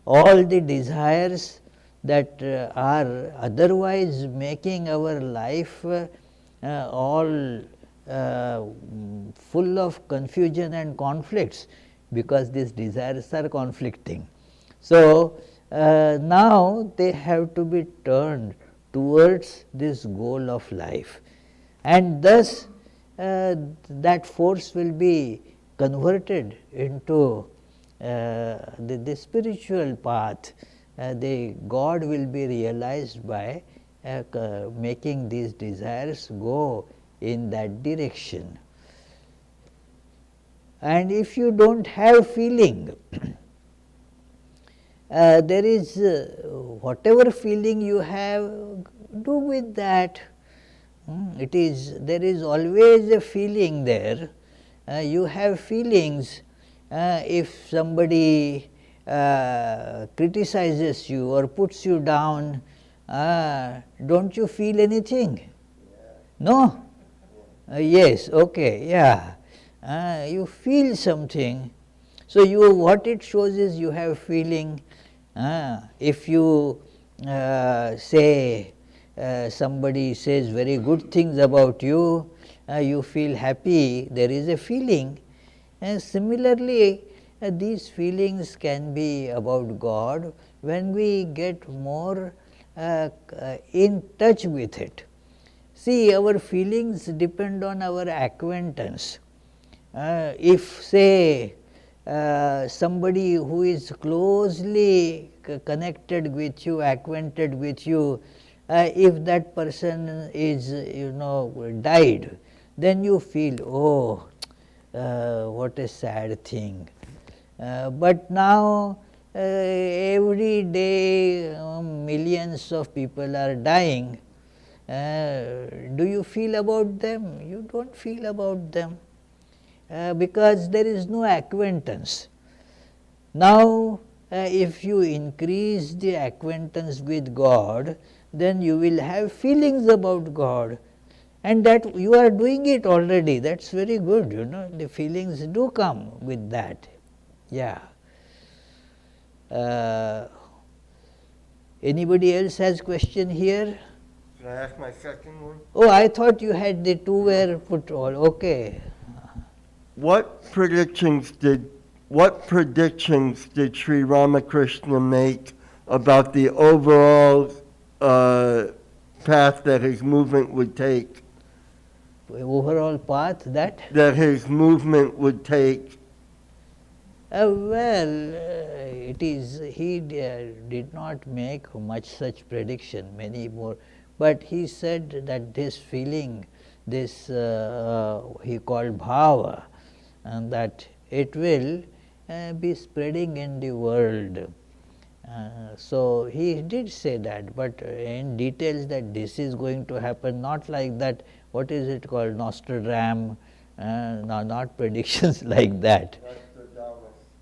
A: all the desires that are otherwise making our life all full of confusion and conflicts, because these desires are conflicting. So, now they have to be turned towards this goal of life, and thus that force will be converted into the spiritual path. The God will be realized by making these desires go in that direction. And if you do not have feeling, there is whatever feeling you have, do with that. There is always a feeling there. You have feelings. If somebody criticizes you or puts you down, don't you feel anything? No? Yes, okay, yeah. You feel something. So, what it shows is you have feeling. If you say, somebody says very good things about you, you feel happy, there is a feeling. And similarly, these feelings can be about God when we get more in touch with it. See, our feelings depend on our acquaintance. If, say, somebody who is closely connected with you, acquainted with you, if that person is, died, then you feel, oh, what a sad thing. But now, every day millions of people are dying. Do you feel about them? You do not feel about them, because there is no acquaintance. Now, if you increase the acquaintance with God, then you will have feelings about God, and that you are doing it already. That is very good, the feelings do come with that. Yeah. Anybody else has question here?
B: Can I ask my second one?
A: Oh, I thought you had the two were put all. Okay.
B: What predictions did Sri Ramakrishna make about the overall path that his movement would take?
A: Overall path that
B: his movement would take?
A: It is, he did not make much such prediction, many more, but he said that this feeling, this he called bhava, and that it will be spreading in the world. So, he did say that, but in details that this is going to happen, not like that, what is it called, Nostradamus, not predictions like that.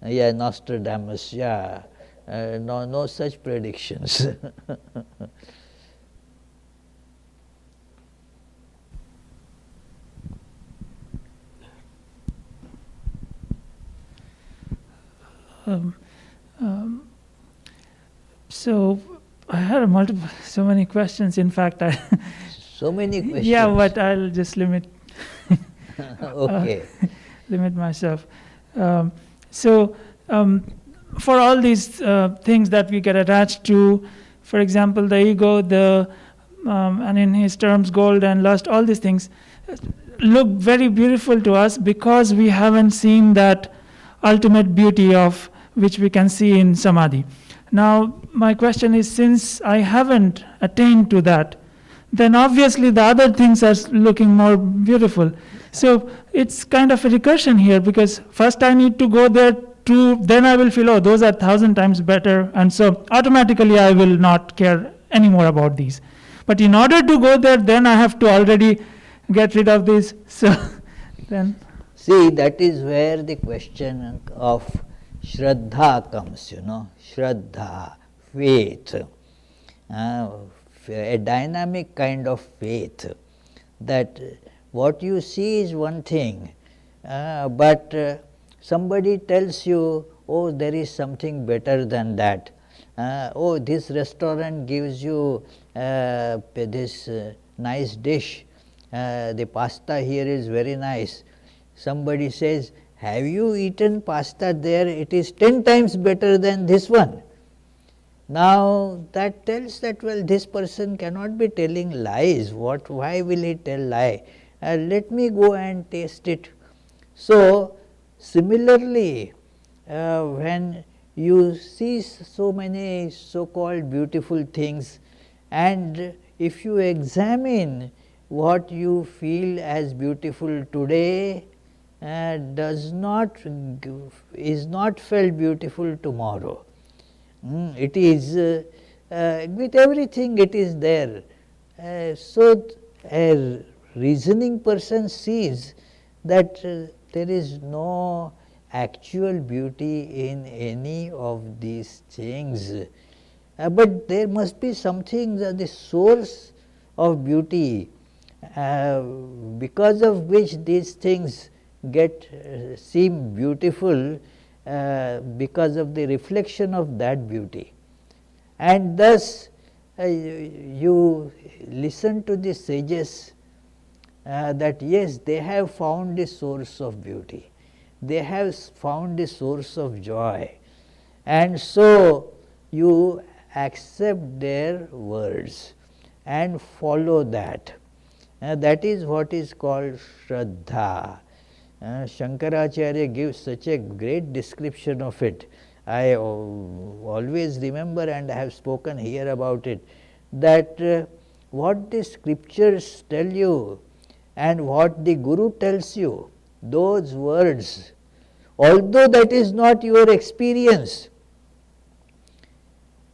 A: Yeah, Nostradamus, yeah, no such predictions.
C: So I had so many questions. In fact,
A: so many questions.
C: Yeah, but I'll just limit.
A: Okay.
C: Limit myself. For all these things that we get attached to, for example, the ego, and in his terms, gold and lust, all these things look very beautiful to us because we haven't seen that ultimate beauty of which we can see in Samadhi. Now, my question is, since I haven't attained to that, then obviously the other things are looking more beautiful. So it's kind of a recursion here, because first I need to go there to, then I will feel, oh, those are 1,000 times better, and so automatically I will not care anymore about these. But in order to go there, then I have to already get rid of this. So then...
A: See, that is where the question of Shraddha comes, Shraddha, faith, a dynamic kind of faith, that what you see is one thing, but somebody tells you, oh, there is something better than that. Oh, this restaurant gives you this nice dish, the pasta here is very nice. Somebody says, have you eaten pasta there? It is 10 times better than this one. Now that tells that, well, this person cannot be telling lies. Why will he tell lie? Let me go and taste it. So similarly, when you see so many so-called beautiful things, and if you examine what you feel as beautiful today, is not felt beautiful tomorrow. It is with everything it is there. So a reasoning person sees that there is no actual beauty in any of these things, but there must be something, the source of beauty, because of which these things seem beautiful, because of the reflection of that beauty. And thus you listen to the sages, that yes, they have found the source of beauty, they have found the source of joy, and so you accept their words and follow that. That is what is called Shraddha. Shankaracharya gives such a great description of it. I always remember, and I have spoken here about it, that what the scriptures tell you and what the Guru tells you, those words, although that is not your experience,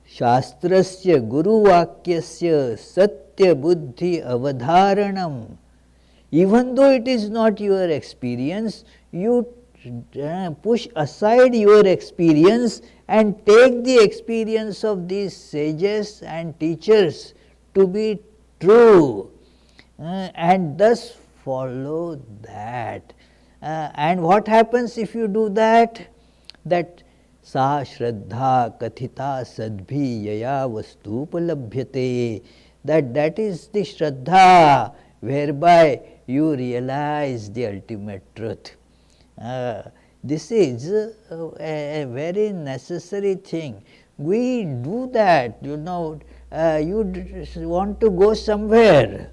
A: Shastrasya Guru Vakyasya Satya Buddhi Avadharanam, even though it is not your experience, you push aside your experience and take the experience of these sages and teachers to be true, and thus follow that. And what happens if you do that? That sa shraddha kathita sadbhi yaya vastupalabhyate, that is the shraddha whereby you realize the ultimate truth. This is a very necessary thing. We do that, you want to go somewhere,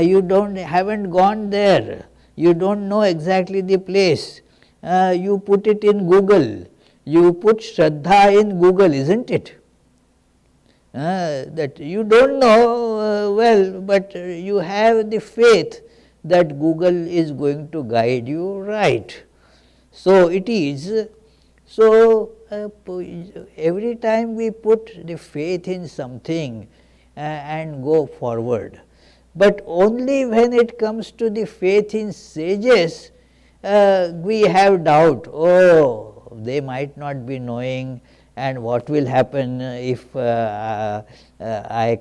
A: you haven't gone there, you don't know exactly the place, you put it in Google, you put Shraddha in Google, isn't it? That you don't know well, but you have the faith that Google is going to guide you right. So it is. So every time we put the faith in something and go forward, but only when it comes to the faith in sages, we have doubt. Oh, they might not be knowing, and what will happen if I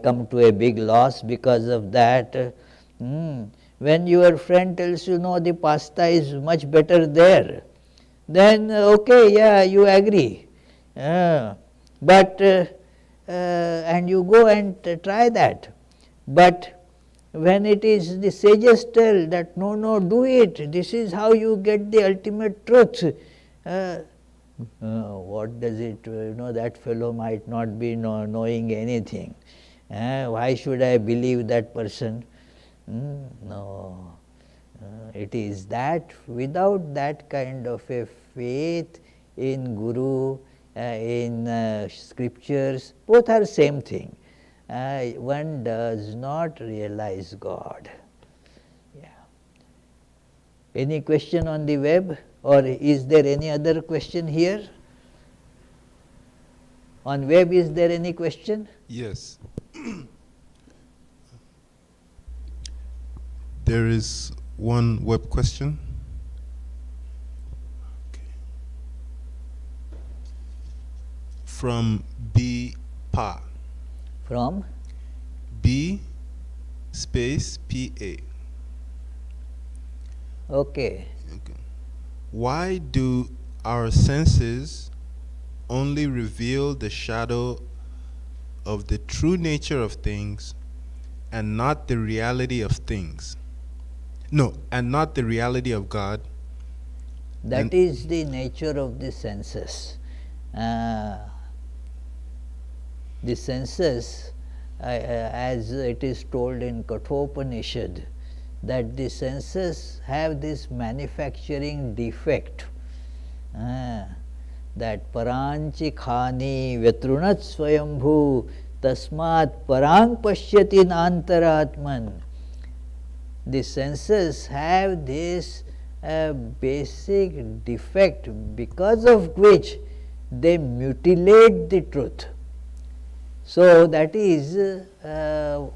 A: come to a big loss because of that? When your friend tells you, no, the pasta is much better there, then okay, yeah, you agree. But and you go and try that. But when it is the sages tell that no, do it, this is how you get the ultimate truth. What does it, that fellow might not be knowing anything. Why should I believe that person? It is that without that kind of a faith in Guru, in scriptures, both are same thing. One does not realize God. Yeah. Any question on the web, or is there any other question here? On web, is there any question?
D: Yes. There is one web question. Okay. From B. Pa.
A: From?
D: B space PA.
A: Okay.
D: Okay. Why do our senses only reveal the shadow of the true nature of things and not the reality of things? No, and not the reality of God.
A: That is the nature of the senses. The senses, as it is told in Kathopanishad, that the senses have this manufacturing defect, that paranchi khani vyatrunat swayambhu tasmat parang pashyati nantaratman. The senses have this basic defect because of which they mutilate the truth. So, that is the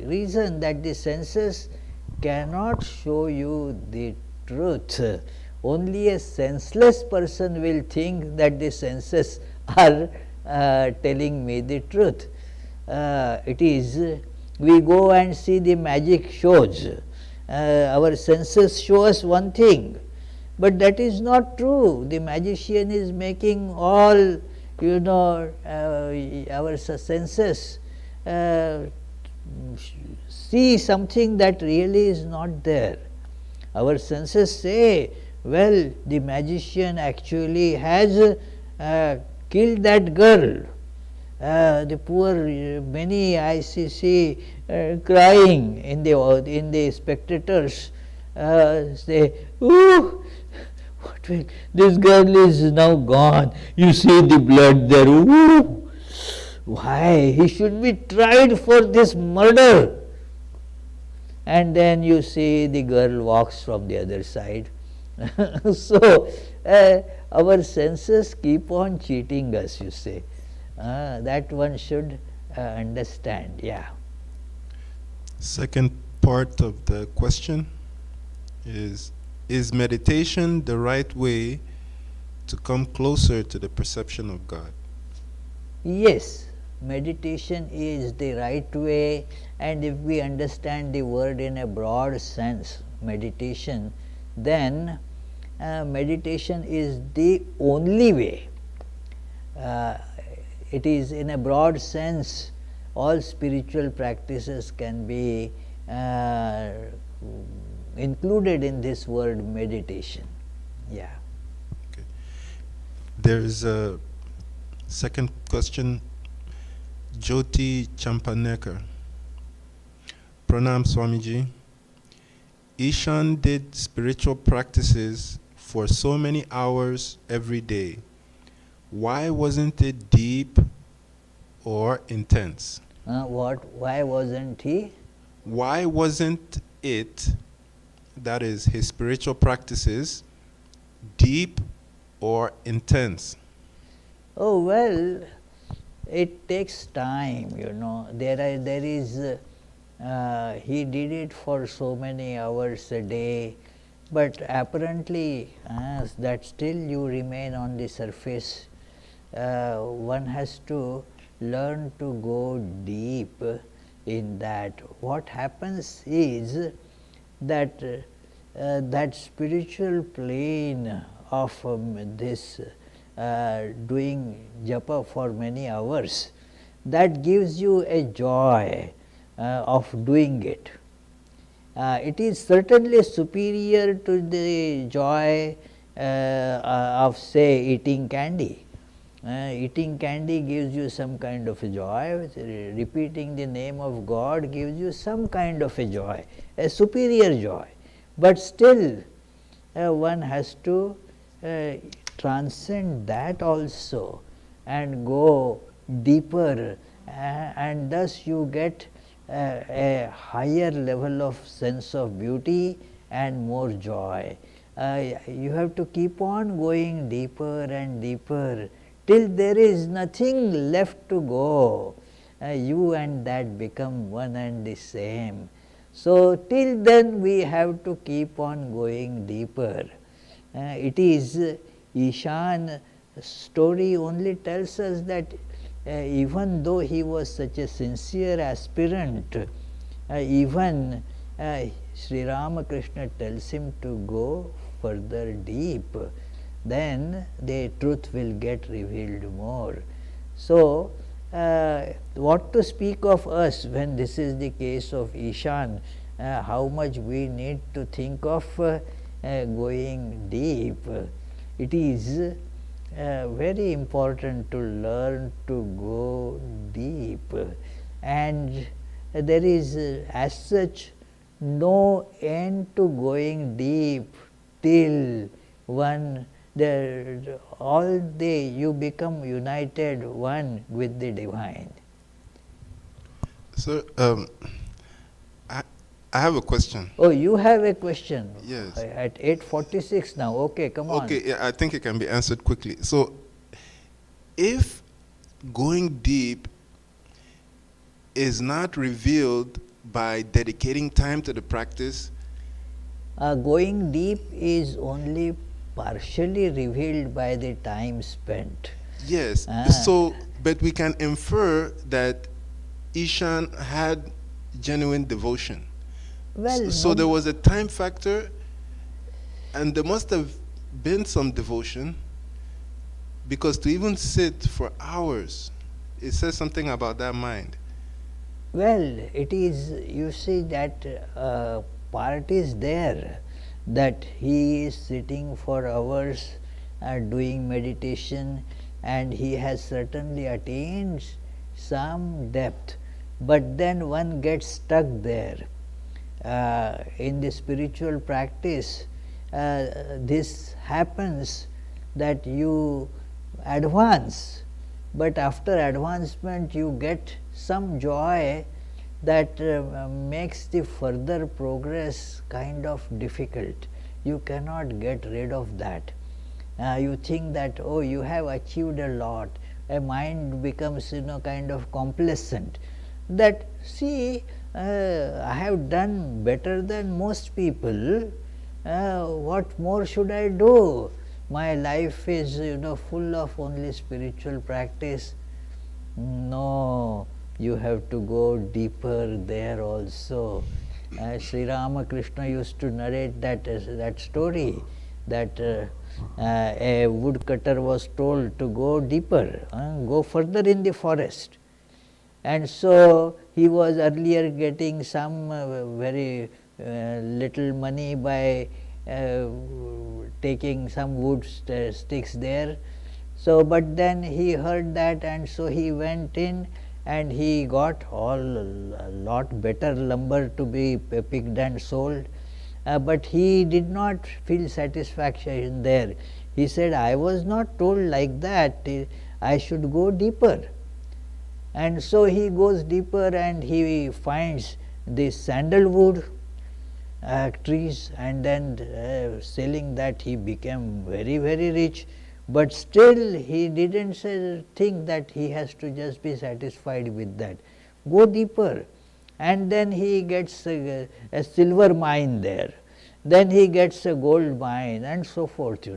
A: reason that the senses cannot show you the truth. Only a senseless person will think that the senses are telling me the truth. It is, we go and see the magic shows. Our senses show us one thing, but that is not true. The magician is making all, our senses see something that really is not there. Our senses say, well, the magician actually has killed that girl. The poor, many I see crying in the spectators, say, "Ooh, what will, this girl is now gone. You see the blood there. Ooh, why he should be tried for this murder." And then you see the girl walks from the other side. So our senses keep on cheating us, you say. That one should understand. Yeah.
D: Second part of the question is meditation the right way to come closer to the perception of God?
A: Yes, meditation is the right way, and if we understand the word in a broad sense, meditation, then meditation is the only way. It is in a broad sense, all spiritual practices can be included in this word meditation. Yeah.
D: Okay. There is a second question. Jyoti Champanekar. Pranam Swamiji. Ishan did spiritual practices for so many hours every day. Why wasn't it deep or intense?
A: Why wasn't he?
D: Why wasn't it, that is, his spiritual practices, deep or intense?
A: Oh, well, it takes time, There is, he did it for so many hours a day, but apparently that still you remain on the surface. One has to learn to go deep in that. What happens is that that spiritual plane of this doing japa for many hours, that gives you a joy of doing it. It is certainly superior to the joy of, say, eating candy. Eating candy gives you some kind of a joy. Repeating the name of God gives you some kind of a joy, a superior joy. But still, one has to transcend that also and go deeper, and thus you get a higher level of sense of beauty and more joy. You have to keep on going deeper and deeper till there is nothing left to go. You and that become one and the same. So, till then we have to keep on going deeper. It is Ishan story only tells us that even though he was such a sincere aspirant, even Sri Ramakrishna tells him to go further deep, then the truth will get revealed more. So, what to speak of us when this is the case of Ishan, how much we need to think of going deep. It is very important to learn to go deep, and there is as such no end to going deep till one all day you become united one with the divine.
D: So, I have a question.
A: Oh, you have a question?
D: Yes.
A: At 8:46 now. Okay, come on.
D: Okay, yeah, I think it can be answered quickly. So, if going deep is not revealed by dedicating time to the practice,
A: Going deep is only partially revealed by the time spent.
D: yes.
A: Ah.
D: So, but we can infer that Ishan had genuine devotion.
A: Well,
D: So
A: no-
D: there was a time factor, and there must have been some devotion, because to even sit for hours, it says something about that mind.
A: Well, it is, you see, that part is there, that he is sitting for hours doing meditation, and he has certainly attained some depth, but then one gets stuck there. In the spiritual practice, this happens that you advance, but after advancement you get some joy that makes the further progress kind of difficult. You cannot get rid of that. You think that, oh, you have achieved a lot, a mind becomes kind of complacent, that see, I have done better than most people, what more should I do? My life is full of only spiritual practice. No, you have to go deeper there also. Sri Ramakrishna used to narrate that story, that a woodcutter was told to go deeper, go further in the forest. And so he was earlier getting some very little money by taking some wood sticks there. So, but then he heard that, and so he went in and he got a lot better lumber to be picked and sold. But he did not feel satisfaction there. He said, I was not told like that, I should go deeper. And so he goes deeper and he finds this sandalwood trees, and then selling that he became very, very rich. But still he didn't think that he has to just be satisfied with that. Go deeper, and then he gets a silver mine there, then he gets a gold mine, and so forth,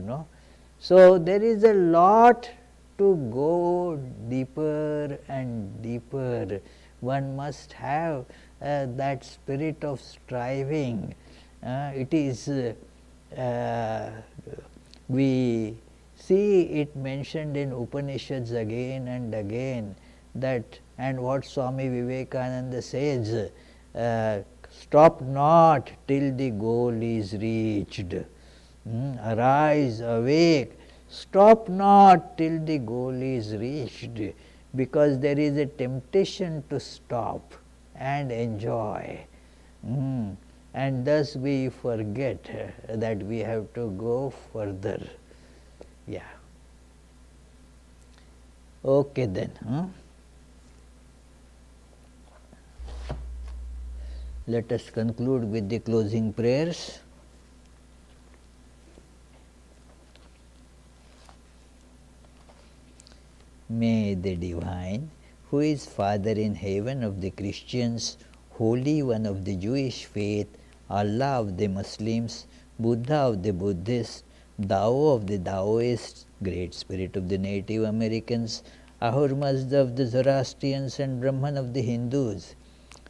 A: So there is a lot to go deeper and deeper. One must have that spirit of striving. It is, we see it mentioned in Upanishads again and again, that, and what Swami Vivekananda says, stop not till the goal is reached. Arise, awake, stop not till the goal is reached, because there is a temptation to stop and enjoy. And thus we forget that we have to go further. Yeah. Okay then. Let us conclude with the closing prayers. May the Divine, who is Father in heaven of the Christians, Holy One of the Jewish faith, Allah of the Muslims, Buddha of the Buddhists, Tao of the Taoists, Great Spirit of the Native Americans, Ahura Mazda of the Zoroastrians and Brahman of the Hindus,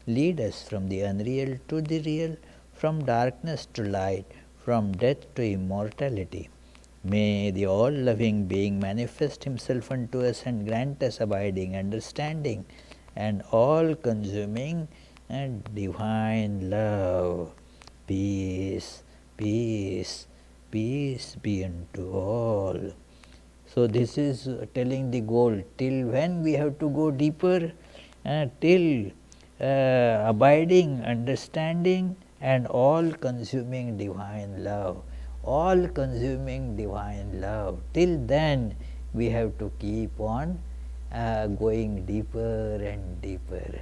A: lead us from the unreal to the real, from darkness to light, from death to immortality. May the all-loving being manifest himself unto us and grant us abiding understanding and all-consuming and divine love. Peace, peace, peace be unto all. So this is telling the goal. Till when we have to go deeper? Till abiding understanding and all-consuming divine love. All-consuming divine love. Till then, we have to keep on going deeper and deeper.